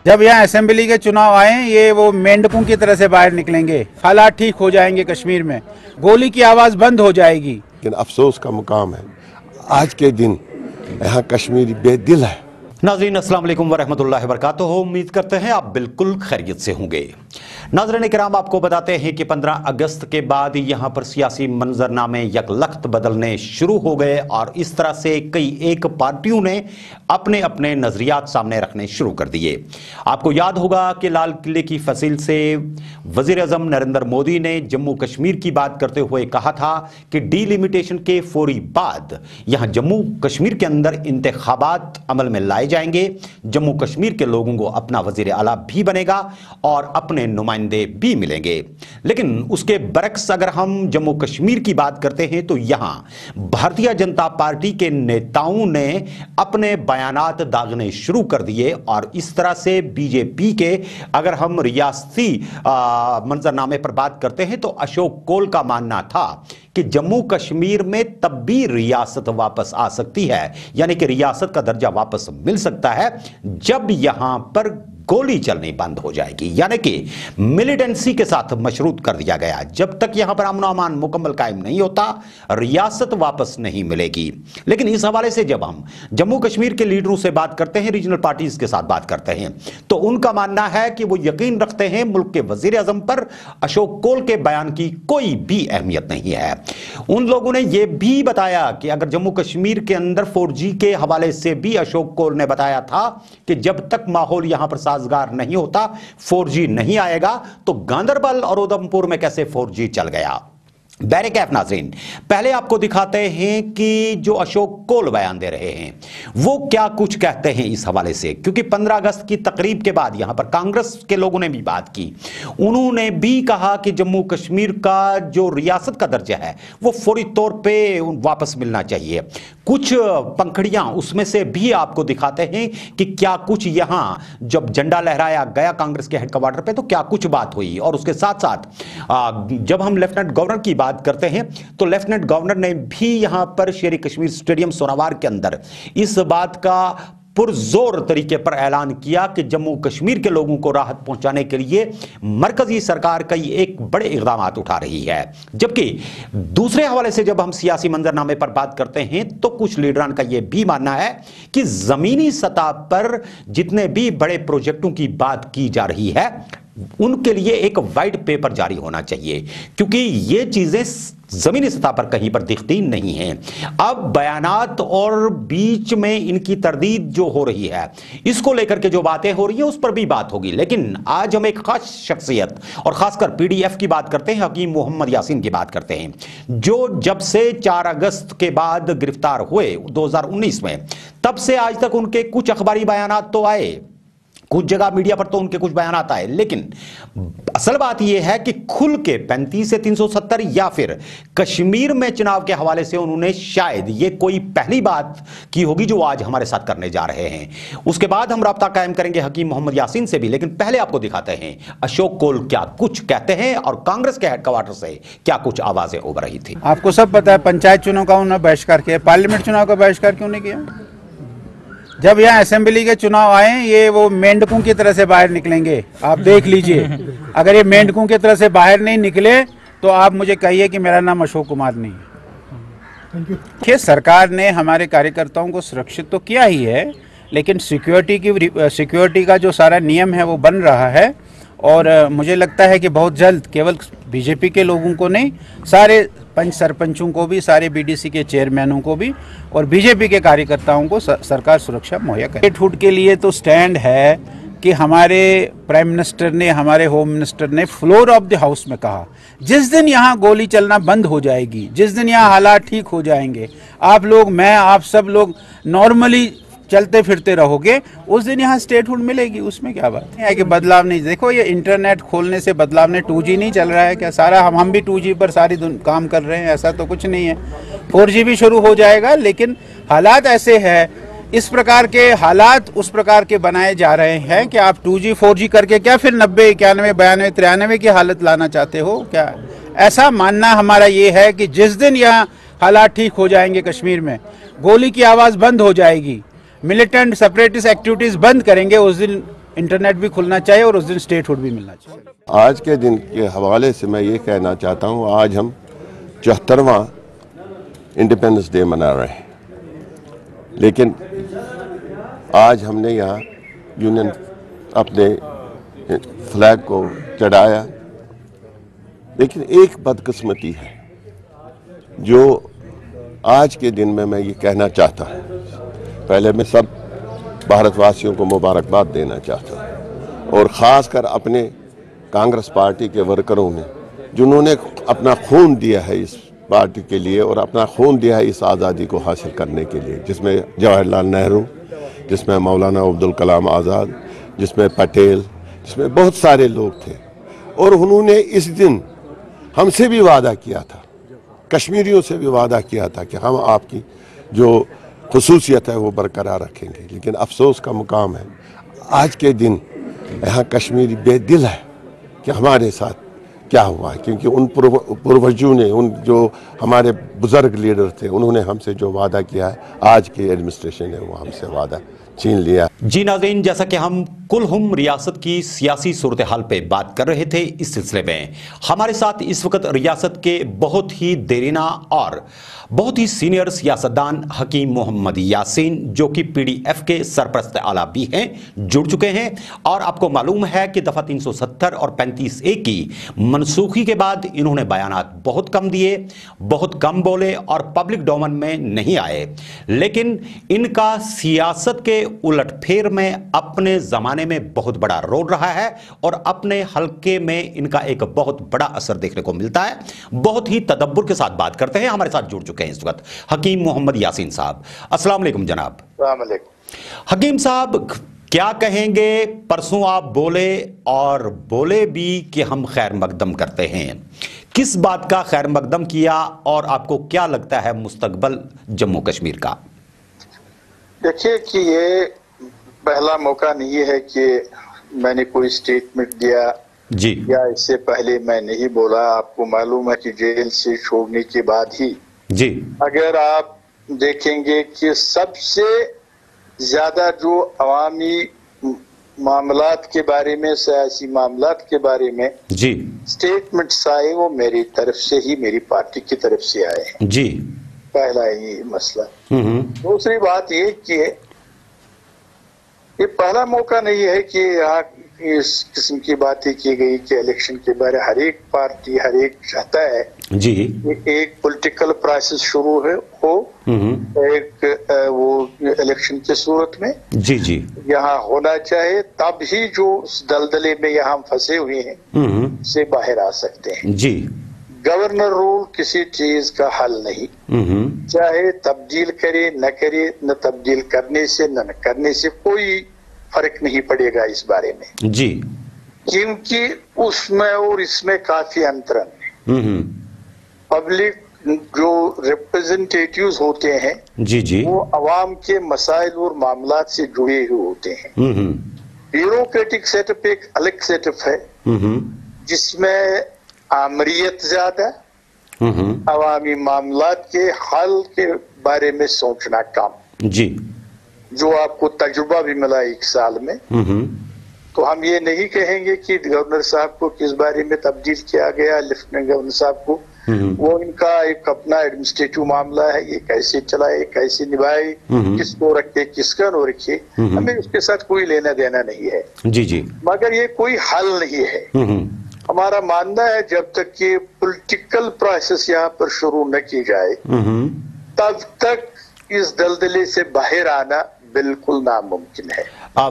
जब यहाँ असेंबली के चुनाव आए ये वो मेंढकों की तरह से बाहर निकलेंगे, हालात ठीक हो जाएंगे कश्मीर में, गोली की आवाज़ बंद हो जाएगी। लेकिन अफसोस का मुकाम है आज के दिन यहाँ कश्मीरी बेदिल है। नाज़रीन अस्सलाम वालेकुम वरहमतुल्लाहि वबरकातुहू। उम्मीद करते हैं आप बिल्कुल खैरियत से होंगे। नाज़रीन किराम, आपको बताते हैं कि 15 अगस्त के बाद यहाँ पर सियासी मंजरनामे यकलख्त बदलने शुरू हो गए और इस तरह से कई एक पार्टियों ने अपने अपने नजरियात सामने रखने शुरू कर दिए। आपको याद होगा कि लाल किले की फसील से वजीर आज़म नरेंद्र मोदी ने जम्मू कश्मीर की बात करते हुए कहा था कि डीलिमिटेशन के फौरी बाद यहाँ जम्मू कश्मीर के अंदर इंतखाबात अमल में लाए जाएंगे, जम्मू कश्मीर के लोगों को अपना वजीर आला भी बनेगा और अपने नुमाइंदे भी मिलेंगे। लेकिन उसके बरक्स अगर हम जम्मू कश्मीर की बात करते हैं तो यहां भारतीय जनता पार्टी के नेताओं ने अपने बयानात दागने शुरू कर दिए और इस तरह से बीजेपी के अगर हम रियासती मंजरनामे पर बात करते हैं तो अशोक कोल का मानना था कि जम्मू कश्मीर में तब भी रियासत वापस आ सकती है, यानी कि रियासत का दर्जा वापस मिल सकता है जब यहां पर गोली चलनी बंद हो जाएगी, यानी कि मिलिटेंसी के साथ मशरूत कर दिया गया। जब तक यहां पर अमन अमान मुकम्मल कायम नहीं होता रियासत वापस नहीं मिलेगी। लेकिन इस हवाले से जब हम जम्मू कश्मीर के लीडरों से बात करते हैं, रीजनल पार्टीज के साथ बात करते हैं, तो उनका मानना है कि वो यकीन रखते हैं मुल्क के वजीर आजम पर अशोक कोल के बयान की कोई भी अहमियत नहीं है। उन लोगों ने यह भी बताया कि अगर जम्मू कश्मीर के अंदर 4G के हवाले से भी अशोक कोल ने बताया था कि जब तक माहौल यहां पर साजगार नहीं होता 4G नहीं आएगा, तो गांदरबल और उधमपुर में कैसे 4G चल गया। बैरिकैफ नाज़रीन, पहले आपको दिखाते हैं कि जो अशोक कोल बयान दे रहे हैं वो क्या कुछ कहते हैं इस हवाले से, क्योंकि 15 अगस्त की तकरीब के बाद यहां पर कांग्रेस के लोगों ने भी बात की। उन्होंने भी कहा कि जम्मू कश्मीर का जो रियासत का दर्जा है वो फौरी तौर पे वापस मिलना चाहिए। कुछ पंखड़ियां उसमें से भी आपको दिखाते हैं कि क्या कुछ यहां जब झंडा लहराया गया कांग्रेस के हेडक्वार्टर पे तो क्या कुछ बात हुई। और उसके साथ साथ जब हम लेफ्टिनेंट गवर्नर की बात करते हैं तो लेफ्टिनेंट गवर्नर ने भी यहां पर शेर कश्मीर स्टेडियम सोनावार के अंदर इस बात का पुरजोर तरीके पर ऐलान किया कि जम्मू कश्मीर के लोगों को राहत पहुंचाने के लिए मरकजी सरकार कई एक बड़े इकदाम उठा रही है। जबकि दूसरे हवाले से जब हम सियासी मंजरनामे पर बात करते हैं तो कुछ लीडरान का यह भी मानना है कि जमीनी सतह पर जितने भी बड़े प्रोजेक्टों की बात की जा रही है उनके लिए एक वाइट पेपर जारी होना चाहिए, क्योंकि ये चीजें जमीनी सतह पर कहीं पर दिखती नहीं हैं। अब बयानात और बीच में इनकी तरदीद जो हो रही है इसको लेकर के जो बातें हो रही है उस पर भी बात होगी। लेकिन आज हम एक खास शख्सियत और खासकर PDF की बात करते हैं, हकीम मोहम्मद यासीन की बात करते हैं, जो जब से 4 अगस्त के बाद गिरफ्तार हुए 2019 में, तब से आज तक उनके कुछ अखबारी बयानात तो आए, कुछ जगह मीडिया पर तो उनके कुछ बयान आता है, लेकिन असल बात यह है कि खुल के 35 से 370 या फिर कश्मीर में चुनाव के हवाले से उन्होंने शायद ये कोई पहली बात की होगी जो आज हमारे साथ करने जा रहे हैं। उसके बाद हम राब्ता कायम करेंगे हकीम मोहम्मद यासीन से भी, लेकिन पहले आपको दिखाते हैं अशोक कोल क्या कुछ कहते हैं और कांग्रेस के हेडक्वार्टर से क्या कुछ आवाजें उभर रही थी। आपको सब पता है पंचायत चुनाव का उन्होंने बहिष्कार किया, पार्लियामेंट चुनाव का बहिष्कार क्यों नहीं किया? जब यहाँ असेंबली के चुनाव आए ये वो मेंढकों की तरह से बाहर निकलेंगे, आप देख लीजिए। अगर ये मेंढकों की तरह से बाहर नहीं निकले तो आप मुझे कहिए कि मेरा नाम अशोक कुमार नहीं है। कि सरकार ने हमारे कार्यकर्ताओं को सुरक्षित तो किया ही है, लेकिन सिक्योरिटी का जो सारा नियम है वो बन रहा है और मुझे लगता है कि बहुत जल्द केवल बीजेपी के लोगों को नहीं, सारे पंच सरपंचों को भी, सारे BDC के चेयरमैनों को भी और बीजेपी के कार्यकर्ताओं को सरकार सुरक्षा मुहैया करे। स्टेट हुड के लिए तो स्टैंड है कि हमारे प्राइम मिनिस्टर ने, हमारे होम मिनिस्टर ने फ्लोर ऑफ द हाउस में कहा जिस दिन यहाँ गोली चलना बंद हो जाएगी, जिस दिन यहाँ हालात ठीक हो जाएंगे, आप लोग, मैं, आप सब लोग नॉर्मली चलते फिरते रहोगे, उस दिन यहाँ स्टेटहुड मिलेगी। उसमें क्या बात है कि बदलाव नहीं। देखो ये इंटरनेट खोलने से बदलाव ने 2G नहीं चल रहा है क्या? सारा हम भी 2G पर सारी काम कर रहे हैं, ऐसा तो कुछ नहीं है। 4G भी शुरू हो जाएगा, लेकिन हालात ऐसे है, इस प्रकार के हालात उस प्रकार के बनाए जा रहे हैं कि आप 2G 4G करके क्या फिर 90, 91, 92, 93 की हालत लाना चाहते हो क्या? ऐसा मानना हमारा ये है कि जिस दिन यहाँ हालात ठीक हो जाएंगे कश्मीर में, गोली की आवाज़ बंद हो जाएगी, मिलिटेंट सेपरेटिस्ट एक्टिविटीज़ बंद करेंगे, उस दिन इंटरनेट भी खुलना चाहिए और उस दिन स्टेटहुड भी मिलना चाहिए। आज के दिन के हवाले से मैं ये कहना चाहता हूँ, आज हम 74वां इंडिपेंडेंस डे मना रहे हैं, लेकिन आज हमने यहाँ यूनियन अपने फ्लैग को चढ़ाया, लेकिन एक बदकिस्मती है जो आज के दिन में मैं ये कहना चाहता हूँ। पहले मैं सब भारतवासियों को मुबारकबाद देना चाहता हूँ, और ख़ास कर अपने कांग्रेस पार्टी के वर्करों ने जिन्होंने अपना खून दिया है इस पार्टी के लिए और अपना खून दिया है इस आज़ादी को हासिल करने के लिए, जिसमें जवाहरलाल नेहरू, जिसमें मौलाना अब्दुल कलाम आज़ाद, जिसमें पटेल, जिसमें बहुत सारे लोग थे। और उन्होंने इस दिन हमसे भी वादा किया था, कश्मीरियों से भी वादा किया था कि हम आपकी जो खुसूसियत है वो बरकरार रखेंगे। लेकिन अफसोस का मुकाम है आज के दिन यहाँ कश्मीरी बेदिल है कि हमारे साथ क्या हुआ है, क्योंकि उन पूर्वजों ने, उन जो हमारे बुजुर्ग लीडर थे, उन्होंने हमसे जो वादा किया है, आज की एडमिनिस्ट्रेशन ने वो हमसे वादा छीन लिया। जी नाज़रीन, जैसा कि हम कुलहुम रियासत की सियासी सूरत हाल पे बात कर रहे थे, इस सिलसिले में हमारे साथ इस वक्त रियासत के बहुत ही देरीना और बहुत ही सीनियर सियासतदान हकीम मोहम्मद यासीन, जो कि पीडीएफ के सरपरस्त आला भी हैं, जुड़ चुके हैं। और आपको मालूम है कि दफा 370 और 35A की मनसूखी के बाद इन्होंने बयानात बहुत कम दिए, बहुत कम बोले और पब्लिक डोमेन में नहीं आए, लेकिन इनका सियासत के उलटफेर में अपने जमाने में बहुत बड़ा रोल रहा है और अपने हलके में इनका एक बहुत बड़ा असर देखने को मिलता है। बहुत ही तदब्बुर के साथ बात करते हैं। हमारे साथ जुड़ चुके हैं इस वक्त हकीम मोहम्मद यासीन साहब। अस्सलाम वालेकुम जनाब। हकीम साहब, क्या कहेंगे? परसों आप बोले और बोले भी कि हम खैर मकदम करते हैं। किस बात का खैर मकदम किया और आपको क्या लगता है मुस्तकबल जम्मू कश्मीर का? देखिए कि ये पहला मौका नहीं है कि मैंने कोई स्टेटमेंट दिया जी, या इससे पहले मैं नहीं बोला। आपको मालूम है कि जेल से छोड़ने के बाद ही जी, अगर आप देखेंगे कि सबसे ज्यादा जो अवामी मामलात के बारे में, सियासी मामलात के बारे में जी, स्टेटमेंट्स आए, वो मेरी तरफ से ही, मेरी पार्टी की तरफ से आए हैं। जी, पहला ये मसला। दूसरी बात ये कि ये पहला मौका नहीं है कि यहाँ इस किस्म की बातें की गई कि इलेक्शन के बारे हर एक पार्टी, हर एक चाहता है जी, एक पॉलिटिकल प्रोसेस शुरू हो एक वो इलेक्शन की सूरत में जी, जी, यहाँ होना चाहे, तब ही जो उस दलदले में यहाँ फंसे हुए हैं से बाहर आ सकते हैं। जी, गवर्नर रूल किसी चीज का हल नहीं, चाहे तब्दील करे न करे, न तब्दील करने से न करने से कोई फर्क नहीं पड़ेगा इस बारे में जी, क्योंकि उसमें और इसमें काफी अंतरन है। पब्लिक जो रिप्रेजेंटेटिव्स होते हैं जी, जी, वो अवाम के मसाइल और मामलात से जुड़े हुए होते हैं। ब्यूरोक्रेटिक सेटअप एक अलग सेटअप है जिसमें आमरीत ज्यादा, अवामी मामलात के हल के बारे में सोचना कम। जी, जो आपको तजुर्बा भी मिला एक साल में, तो हम ये नहीं कहेंगे कि गवर्नर साहब को किस बारे में तब्दील किया गया, लेफ्टिनेंट गवर्नर साहब को, वो इनका एक अपना एडमिनिस्ट्रेटिव मामला है, ये कैसे चलाए, कैसे निभाए, किसको रखे, किसका न रखे, हमें उसके साथ कोई लेना देना नहीं है। जी, जी, मगर ये कोई हल नहीं है। हमारा मानना है जब तक कि पॉलिटिकल प्रोसेस यहाँ पर शुरू न की जाए तब तक इस दलदले से बाहर आना बिल्कुल नामुमकिन है।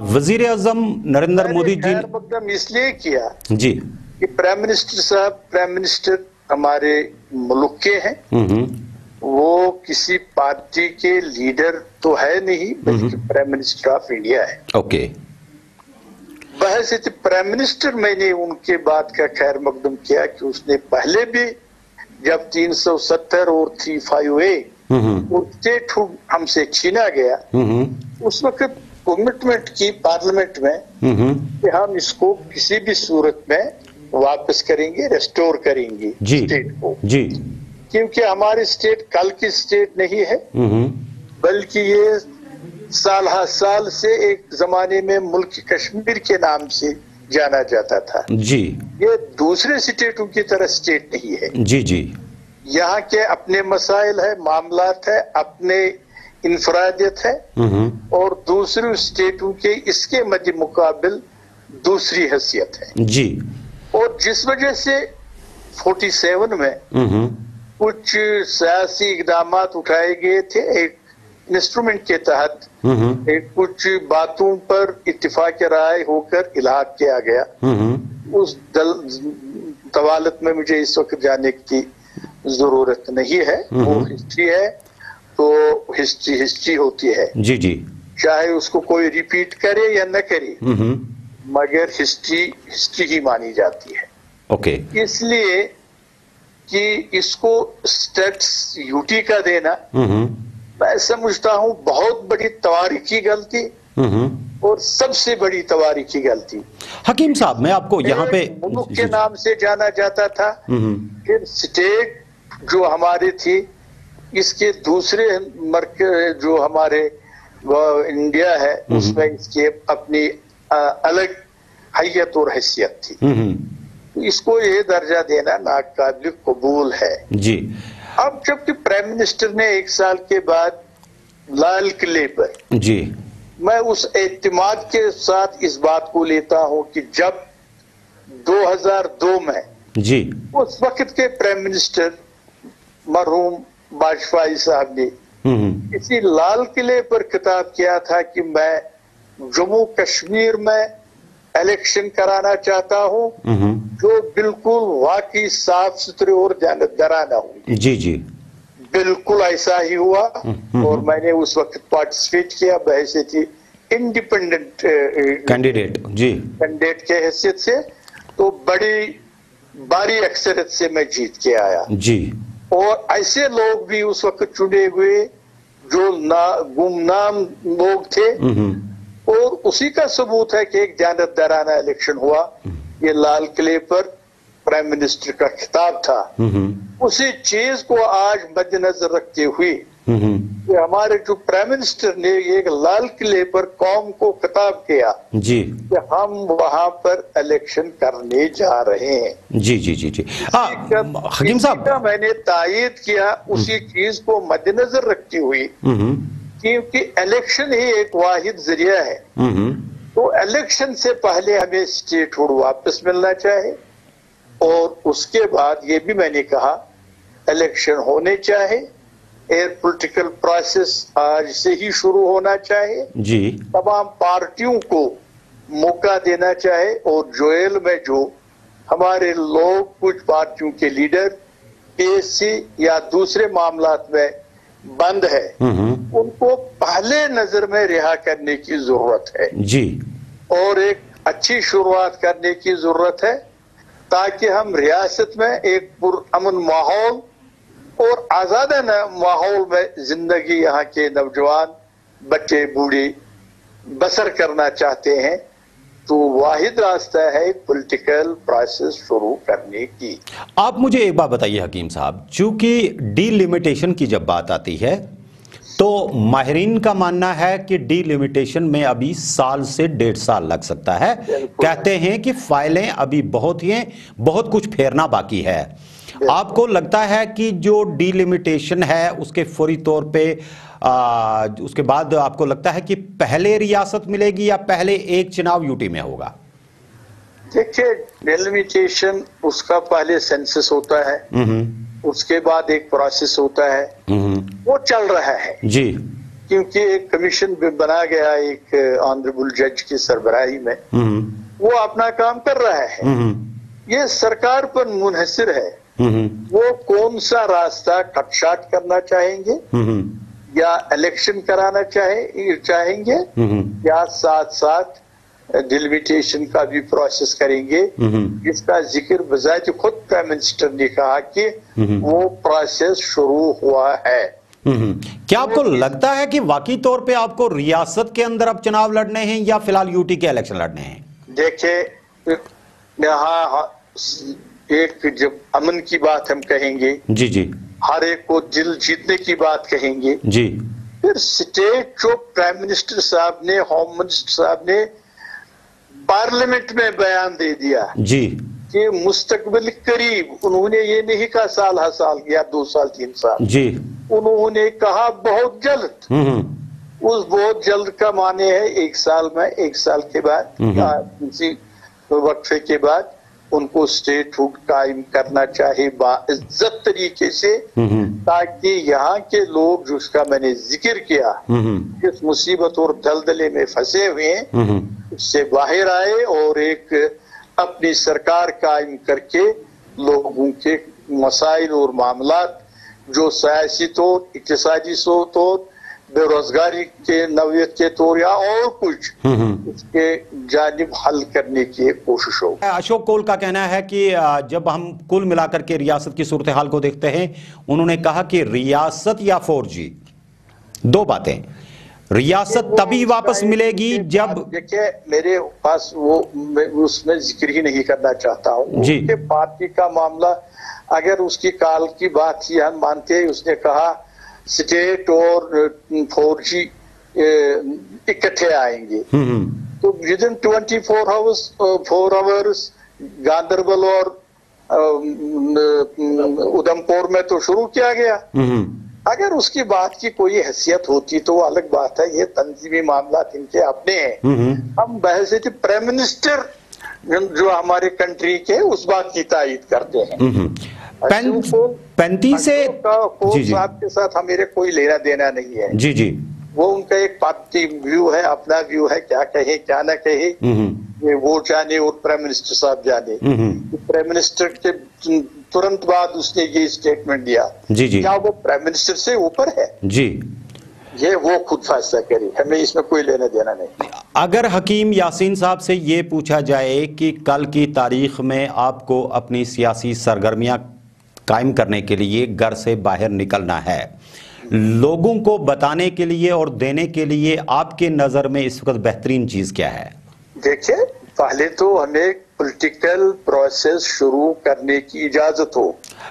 वजीर आजम नरेंद्र मोदी जी खैर मकदम इसलिए किया जी कि प्राइम मिनिस्टर साहब, प्राइम मिनिस्टर हमारे मुल्क के हैं, वो किसी पार्टी के लीडर तो है नहीं, बल्कि प्राइम मिनिस्टर ऑफ इंडिया है। ओके, बहस प्राइम मिनिस्टर, मैंने उनके बात का खैर मकदम किया कि उसने पहले भी जब 370 और 35A और स्टेटहुड हमसे छीना गया, उस वक्त कमिटमेंट की पार्लियामेंट में कि हम इसको किसी भी सूरत में वापस करेंगे, रेस्टोर करेंगे स्टेट को। जी, क्योंकि हमारी स्टेट कल की स्टेट नहीं है, बल्कि ये साल हर साल से एक जमाने में मुल्क कश्मीर के नाम से जाना जाता था। जी ये दूसरे स्टेटों की तरह स्टेट नहीं है। जी जी यहाँ के अपने मसाइल है, मामलात है, अपने इंफरादियत है, और दूसरे स्टेटों के इसके मध्य मुकाबिल दूसरी हैसियत है। जी और जिस वजह से 47 में कुछ सियासी इकदामात उठाए गए थे एक इंस्ट्रूमेंट के तहत, एक कुछ बातों पर इत्तिफाक राय होकर इलाहा किया गया। उस तवालत में मुझे इस वक्त जाने की जरूरत नहीं है, वो हिस्ट्री है तो हिस्ट्री होती है। जी जी चाहे उसको कोई रिपीट करे या न करे, मगर हिस्ट्री ही मानी जाती है। ओके इसलिए कि इसको स्टेट्स यूटी का देना मैं समझता हूं बहुत बड़ी तवारीखी गलती और सबसे बड़ी तवारीखी गलती। हकीम साहब, मैं आपको यहाँ पे मुल्क के नाम से जाना जाता था, फिर स्टेट जो हमारी थी इसके दूसरे मरकज जो हमारे इंडिया है उसमें इसके अपनी अलग हैयत और हैसियत थी। इसको ये दर्जा देना नाकाबिल कबूल है। जी अब जबकि प्राइम मिनिस्टर ने 1 साल के बाद लाल किले पर, जी मैं उस एतमाद के साथ इस बात को लेता हूं कि जब 2002 में जी उस वक्त के प्राइम मिनिस्टर मरहूम वाजपेयी साहब ने इसी लाल किले पर खिताब किया था कि मैं जम्मू कश्मीर में इलेक्शन कराना चाहता हूं जो बिल्कुल वाकई साफ सुथरे और जानबदाराना होंगे। जी जी बिल्कुल ऐसा ही हुआ और मैंने उस वक्त पार्टिसिपेट किया बहैसियत इंडिपेंडेंट कैंडिडेट के हैसियत से, तो बड़ी भारी अक्सरियत से मैं जीत के आया। जी और ऐसे लोग भी उस वक्त चुने हुए जो गुमनाम लोग थे, और उसी का सबूत है कि एक जानबदाराना इलेक्शन हुआ। ये लाल किले पर प्राइम मिनिस्टर का खिताब था। उसी चीज को आज मद्देनजर रखते हुए कि हमारे जो प्राइम मिनिस्टर ने एक लाल किले पर कौम को खिताब किया जी कि हम वहां पर इलेक्शन करने जा रहे हैं। जी जी जी जी हकीम साहब, मैंने तायद किया उसी चीज को मद्देनजर रखती हुई, क्योंकि इलेक्शन ही एक वाहिद जरिया है। तो इलेक्शन से पहले हमें स्टेटहुड वापस मिलना चाहिए, और उसके बाद ये भी मैंने कहा इलेक्शन होने चाहिए, एयर पॉलिटिकल प्रोसेस आज से ही शुरू होना चाहिए, जी तमाम पार्टियों को मौका देना चाहिए, और जेल में जो हमारे लोग कुछ पार्टियों के लीडर पीएससी या दूसरे मामलात में बंद है उनको पहले नजर में रिहा करने की जरूरत है जी, और एक अच्छी शुरुआत करने की जरूरत है, ताकि हम रियासत में एक पुरअमन माहौल और आजादाना माहौल में जिंदगी यहाँ के नौजवान बच्चे बूढ़े बसर करना चाहते हैं। तो वाहिद रास्ता है पॉलिटिकल प्रोसेस शुरू करने की। आप मुझे एक बात बताइए हकीम साहब, चूंकि डीलिमिटेशन की जब बात आती है तो माहिरीन का मानना है कि डीलिमिटेशन में अभी साल से 1.5 साल लग सकता है। कहते हैं कि फाइलें अभी बहुत ही हैं, बहुत कुछ फेरना बाकी है। आपको लगता है कि जो डीलिमिटेशन है उसके फौरी तौर पे उसके बाद आपको लगता है कि पहले रियासत मिलेगी या पहले एक चुनाव यूटी में होगा? देखिए, डिलिमिटेशन उसका पहले सेंसस होता है, उसके बाद एक प्रोसेस होता है, वो चल रहा है जी, क्योंकि एक कमीशन भी बना गया एक ऑनरेबल जज की सरबराही में, वो अपना काम कर रहा है। ये सरकार पर मुनहसिर है वो कौन सा रास्ता कटशाट करना चाहेंगे, या इलेक्शन कराना चाहेंगे, या साथ साथ डिलिमिटेशन का भी प्रोसेस करेंगे, जिसका जिक्र बजाय खुद प्राइम मिनिस्टर ने कहा कि वो प्रोसेस शुरू हुआ है। क्या आपको लगता है कि वाकई तौर पे आपको रियासत के अंदर अब चुनाव लड़ने हैं या फिलहाल यूटी के इलेक्शन लड़ने हैं? देखिए, यहाँ एक जब अमन की बात हम कहेंगे, जी जी, हर एक को दिल जीतने की बात कहेंगे, जी, फिर फिर स्टेट जो प्राइम मिनिस्टर साहब ने, होम मिनिस्टर साहब ने पार्लियामेंट में बयान दे दिया जी कि मुस्तकबिल करीब, उन्होंने ये नहीं कहा साल हर साल या 2 साल 3 साल, जी उन्होंने कहा बहुत जल्द। उस बहुत जल्द का माने है 1 साल में, 1 साल के बाद या किसी वक्फे के बाद उनको स्टेट हुड कायम करना चाहिए बाइज्जत तरीके से, ताकि यहाँ के लोग, जिसका मैंने जिक्र किया, इस मुसीबत और दलदले में फंसे हुए हैं, उससे बाहर आए और एक अपनी सरकार कायम करके लोगों के मसाइल और मामलात जो सियासी तौर, इक्तिसादी तौर, बेरोजगारी के नौयत के तौर या और कुछ उसके जानिब हल करने की कोशिश हो। अशोक कोल का कहना है कि जब हम कुल मिलाकर के रियासत की सूरत हाल को देखते हैं, उन्होंने कहा कि रियासत या 4G, 2 बातें। रियासत तभी वापस मिलेगी जब, देखिए मेरे पास वो, मैं उसमें जिक्र ही नहीं करना चाहता हूँ उनके पार्टी का मामला। अगर उसकी काल की बात ही हम मानते हैं, उसने कहा स्टेट और 4G इकट्ठे आएंगे, तो विदिन 4 आवर्स गांधरबल और उधमपुर में तो शुरू किया गया। अगर उसकी बात की कोई हैसियत होती तो वो अलग बात है, ये तंजीमी मामला इनके अपने हैं। हम बहस प्राइम मिनिस्टर जो हमारे कंट्री के, उस बात की तायद करते हैं। 35 से जी साहब के साथ हमें कोई लेना देना नहीं है। जी जी, वो उनका एक पार्टी व्यू है, अपना व्यू है, क्या कहे क्या ना कहे ये वो जाने और प्राइम मिनिस्टर साहब जाने। प्राइम मिनिस्टर के तुरंत बाद उसने ये स्टेटमेंट दिया, जी जी, क्या वो प्राइम मिनिस्टर से ऊपर है? जी, ये वो खुद फैसला करे, हमें इसमें कोई लेना देना नहीं। अगर हकीम यासीन साहब से ये पूछा जाए कि कल की तारीख में आपको अपनी सियासी सरगर्मियां कायम करने के लिए घर से बाहर निकलना है, लोगों को बताने के लिए और देने के लिए आपके नजर में इस वक्त बेहतरीन चीज क्या है? देखिए, पहले तो हमें पॉलिटिकल प्रोसेस शुरू करने की इजाजत हो।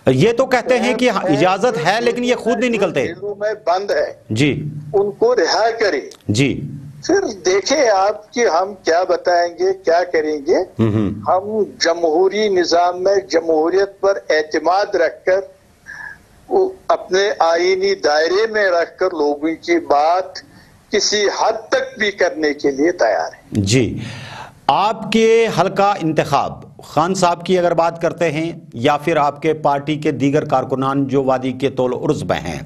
ये तो कहते हैं कि इजाजत है, लेकिन ये खुद नहीं निकलते। जेलों में बंद है जी, उनको रिहा करें जी, फिर देखें आप कि हम क्या बताएंगे, क्या करेंगे। हम जमहूरी निजाम में जमहूरियत पर एतमाद रखकर, अपने आईनी दायरे में रखकर लोगों की बात किसी हद तक भी करने के लिए तैयार है। जी, आपके हल्का इंतखाब खान साहब की अगर बात करते हैं, या फिर आपके पार्टी के दीगर कारकुनान जो वादी के तौल उर्ज में हैं,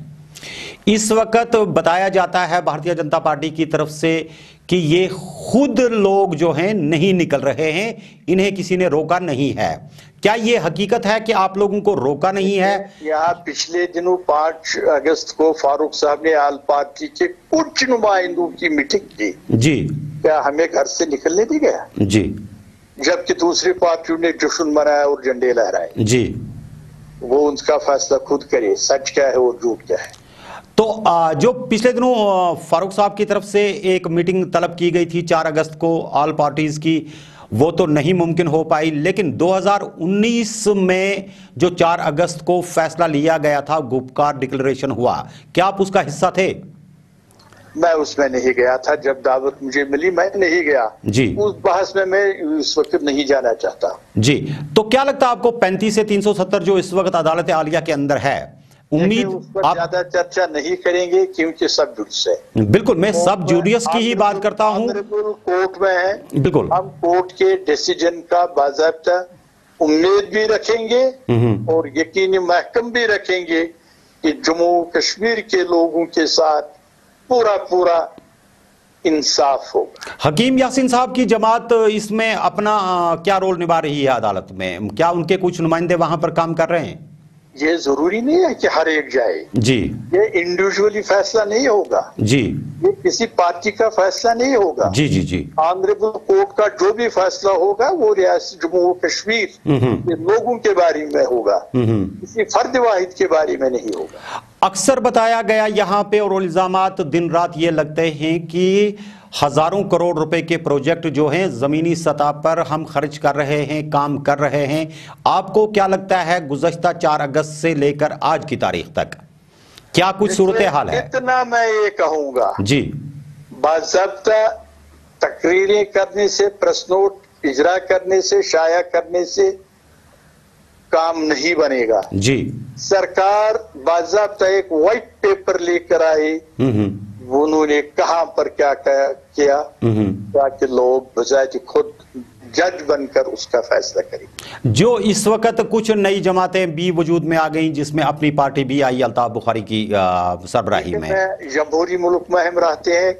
इस वक्त बताया जाता है भारतीय जनता पार्टी की तरफ से कि ये खुद लोग जो हैं नहीं निकल रहे हैं, इन्हें किसी ने रोका नहीं है। क्या ये हकीकत है कि आप लोगों को रोका नहीं है? यहाँ पिछले दिनों 5 अगस्त को फारूक साहब ने आल पार्टी के कुछ नुमाइंदों की मीटिंग की। जी, क्या हमें घर से निकलने नहीं गया? जी, जबकि दूसरी पार्टियों ने जश्न मनाया और झंडे लहराए। जी, वो उनका फैसला खुद करे, सच क्या है और झूठ क्या है। तो जो पिछले दिनों फारूक साहब की तरफ से एक मीटिंग तलब की गई थी 4 अगस्त को ऑल पार्टीज की, वो तो नहीं मुमकिन हो पाई, लेकिन 2019 में जो 4 अगस्त को फैसला लिया गया था, गुपकार डिक्लेरेशन हुआ, क्या आप उसका हिस्सा थे? मैं उसमें नहीं गया था, जब दावत मुझे मिली मैं नहीं गया जी, उस बहस में मैं इस वक्त नहीं जाना चाहता। जी, तो क्या लगता है आपको 35 से 370 जो इस वक्त अदालत आलिया के अंदर है, उम्मीद आप ज्यादा चर्चा नहीं करेंगे क्योंकि सब जुडिस है। बिल्कुल, मैं सब जुडियस की ही बात करता हूं। कोर्ट में है, बिल्कुल, हम कोर्ट के डिसीजन का बाज़ाब्ता उम्मीद भी रखेंगे और यकीनी महकम भी रखेंगे कि जम्मू कश्मीर के लोगों के साथ पूरा इंसाफ होगा। हकीम यासीन साहब की जमात इसमें अपना क्या रोल निभा रही है अदालत में? क्या उनके कुछ नुमाइंदे वहां पर काम कर रहे हैं? ये जरूरी नहीं है कि हर एक जाए जी, ये इंडिविजुअली फैसला नहीं होगा जी, ये किसी पार्टी का फैसला नहीं होगा जी जी जी, ऑनरेबल कोर्ट का जो भी फैसला होगा वो रियासत जम्मू कश्मीर के लोगों के बारे में होगा, किसी फर्द वाहिद के बारे में नहीं होगा। अक्सर बताया गया यहाँ पे और इल्जामात दिन रात ये लगते हैं कि हजारों करोड़ रुपए के प्रोजेक्ट जो हैं जमीनी सतह पर हम खर्च कर रहे हैं, काम कर रहे हैं। आपको क्या लगता है गुज़श्ता 4 अगस्त से लेकर आज की तारीख तक क्या कुछ सूरत हाल है? इतना मैं ये कहूंगा जी, बाज़ाब्ता तकरीरें करने से, प्रेस नोट इजरा करने से, शाया करने से काम नहीं बनेगा। जी, सरकार बाज़ाब्ता एक व्हाइट पेपर लेकर आई, उन्होंने कहां पर क्या किया, ताकि लोग बजाय खुद जज बनकर उसका फैसला करें। जो इस वक्त कुछ नई जमातें भी वजूद में आ गई, जिसमें अपनी पार्टी भी आई अल्ताफ बुखारी की सरबराही में। जमहूरी मुल्क में हम रहते हैं,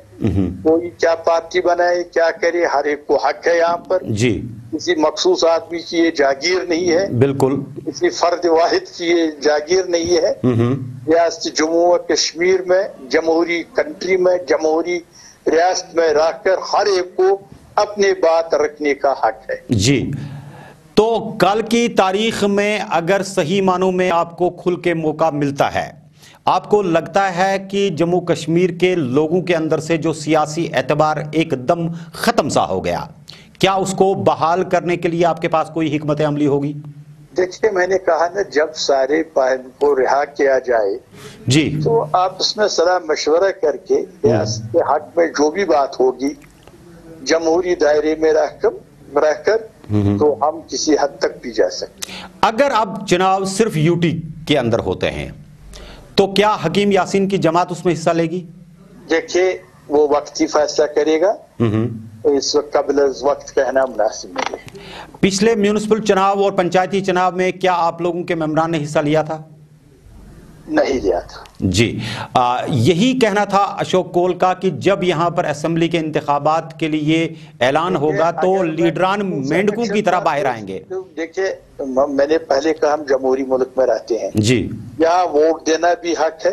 कोई क्या पार्टी बनाए क्या करे, हर एक को हक है यहाँ पर। जी, किसी मखसूस आदमी की ये जागीर नहीं है, बिल्कुल, किसी फर्द वाहिद की ये जागीर नहीं है। रियासत जम्मू और कश्मीर में, जमहूरी कंट्री में, जमहूरी रियासत में रहकर हर एक को अपनी बात रखने का हक है। जी, तो कल की तारीख में अगर सही मानों में आपको खुल के मौका मिलता है, आपको लगता है कि जम्मू कश्मीर के लोगों के अंदर से जो सियासी एतबार एकदम खत्म सा हो गया, क्या उसको बहाल करने के लिए आपके पास कोई हिकमत अमली होगी? देखिए, मैंने कहा ना, जब सारे को रिहा किया जाए जी, तो आप उसमें सलाह मशवरा करके रियासत के हक में जो भी बात होगी जमहूरी दायरे में रहकर तो हम किसी हद तक भी जा सकते हैं। अगर अब चुनाव सिर्फ यूटी के अंदर होते हैं तो क्या हकीम यासीन की जमात उसमें हिस्सा लेगी? देखिए, वो वक्त ही फैसला करेगा, इस वक्त कबल वक्त कहना मुनासिब नहीं है। पिछले म्यूनिसिपल चुनाव और पंचायती चुनाव में क्या आप लोगों के मेंबरान ने हिस्सा लिया था? नहीं लिया था। जी, यही कहना था अशोक कोल का कि जब यहां पर असेंबली के इंतखाबात के लिए ऐलान होगा तो लीडरान मेंढकों की तरह बाहर आएंगे। देखिए, मैंने पहले कहा हम जमहूरी मुल्क में रहते हैं जी, यहाँ वोट देना भी हक है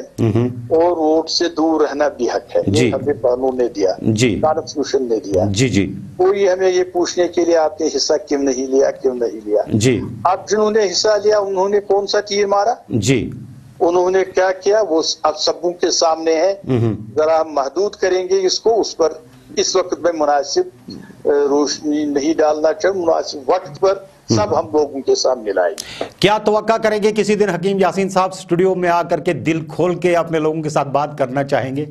और वोट से दूर रहना भी हक है। जी, हमें कानून ने दिया, जी, कॉन्स्टिट्यूशन ने दिया। जी, जी, कोई हमें ये पूछने के लिए आपने हिस्सा क्यों नहीं लिया, क्यों नहीं लिया। जी, अब जिन्होंने हिस्सा लिया उन्होंने कौन सा तीर मारा, जी, उन्होंने क्या किया, वो अब सबों के सामने है। जरा हम महदूद करेंगे इसको, उस पर इस वक्त में मुनासिब रोशनी नहीं डालना चाहिए, मुनासिब वक्त पर सब हम लोगों के सामने लाएंगे। क्या तवक्का करेंगे किसी दिन हकीम यासीन साहब स्टूडियो में आकर के दिल खोल के अपने लोगों के साथ बात करना चाहेंगे?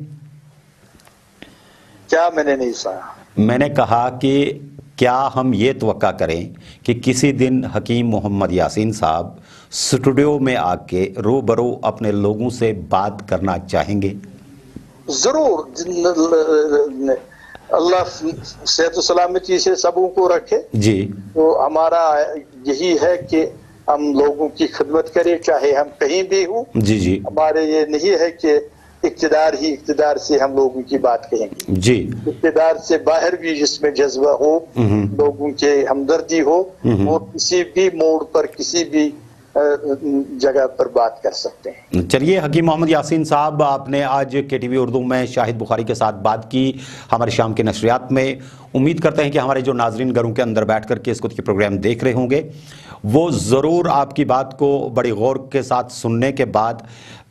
क्या? मैंने नहीं सुना। मैंने कहा कि क्या हम ये तवक्का करें कि किसी दिन हकीम मोहम्मद यासीन साहब स्टूडियो में आके रूबरू अपने लोगों से बात करना चाहेंगे? जरूर, अल्लाह सेहत सलामती से सबों को रखे। जी, तो हमारा यही है कि हम लोगों की खिदमत करें, चाहे हम कहीं भी हों। जी, जी, हमारे ये नहीं है कि इक़्तिदार ही इक़्तिदार से हम लोगों की बात कहेंगे। जी, इक़्तिदार से बाहर भी जिसमें जज्बा हो, लोगों के हमदर्दी हो, वो किसी भी मोड़ पर किसी भी जगह पर बात कर सकते हैं। चलिए, हकीम मोहम्मद यासीन साहब, आपने आज केटीवी उर्दू में शाहिद बुखारी के साथ बात की हमारे शाम के नशरियात में। उम्मीद करते हैं कि हमारे जो नाजरीन घरों के अंदर बैठ करके इसको के प्रोग्राम देख रहे होंगे वो ज़रूर आपकी बात को बड़ी गौर के साथ सुनने के बाद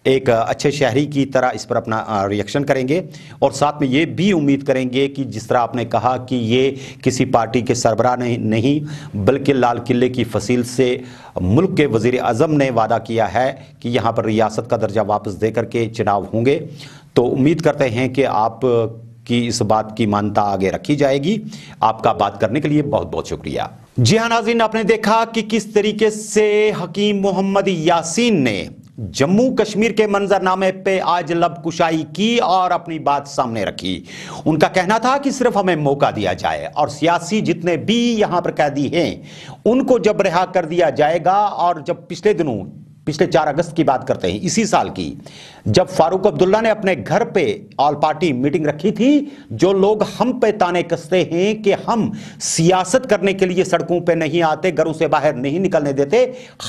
एक अच्छे शहरी की तरह इस पर अपना रिएक्शन करेंगे और साथ में ये भी उम्मीद करेंगे कि जिस तरह आपने कहा कि ये किसी पार्टी के सरबराह नहीं बल्कि लाल किले की फसील से मुल्क के वज़ीर आज़म ने वादा किया है कि यहाँ पर रियासत का दर्जा वापस दे करके चुनाव होंगे। तो उम्मीद करते हैं कि आप की इस बात की मान्यता आगे रखी जाएगी। आपका बात करने के लिए बहुत बहुत शुक्रिया। जी हाँ नाज़रीन, आपने देखा कि किस तरीके से हकीम मोहम्मद यासीन ने जम्मू कश्मीर के मंजरनामे पे आज लब कुशाई की और अपनी बात सामने रखी। उनका कहना था कि सिर्फ हमें मौका दिया जाए और सियासी जितने भी यहां पर कैदी हैं उनको जब रिहा कर दिया जाएगा। और जब पिछले 4 अगस्त की बात करते हैं इसी साल की, जब फारूक अब्दुल्ला ने अपने घर पे ऑल पार्टी मीटिंग रखी थी, जो लोग हम पे ताने कसते हैं कि हम सियासत करने के लिए सड़कों पे नहीं आते, घरों से बाहर नहीं निकलने देते,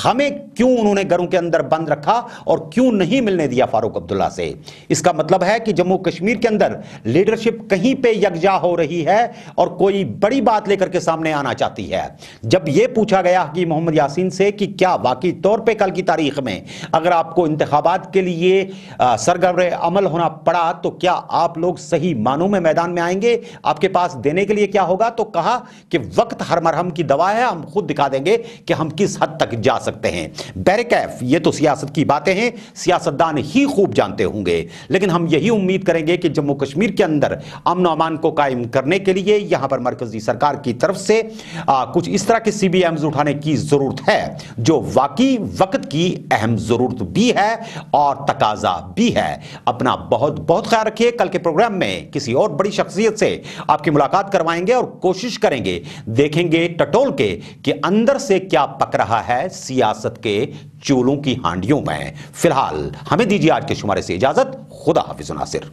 हमें क्यों उन्होंने घरों के अंदर बंद रखा और क्यों नहीं मिलने दिया फारूक अब्दुल्ला से। इसका मतलब है कि जम्मू कश्मीर के अंदर लीडरशिप कहीं पे यकजा हो रही है और कोई बड़ी बात लेकर के सामने आना चाहती है। जब यह पूछा गया कि मोहम्मद यासीन से कि क्या वाकई तौर पर कल की तारीख तारीख में अगर आपको इंतखाबात के लिए सरगर्म अमल होना पड़ा तो क्या आप लोग सही मानों में मैदान में आएंगे? आपके पास देने के लिए क्या होगा? तो कहा कि वक्त हर मरहम की दवा है, हम खुद दिखा देंगे कि हम किस हद तक जा सकते हैं। बहरकैफ ये तो सियासत की बातें हैं, सियासतदान ही खूब जानते होंगे, लेकिन हम यही उम्मीद करेंगे कि जम्मू कश्मीर के अंदर अमन और अमान को कायम करने के लिए यहां पर मरकजी सरकार की तरफ से कुछ इस तरह के CBMs उठाने की जरूरत है जो वाकई वक्त की अहम जरूरत भी है और तकाजा भी है। अपना बहुत बहुत ख्याल रखिए। कल के प्रोग्राम में किसी और बड़ी शख्सियत से आपकी मुलाकात करवाएंगे और कोशिश करेंगे, देखेंगे टटोल के कि अंदर से क्या पक रहा है सियासत के चूलों की हांडियों में। फिलहाल हमें दीजिए आज के शुमारे से इजाजत। खुदा हाफिज नासिर।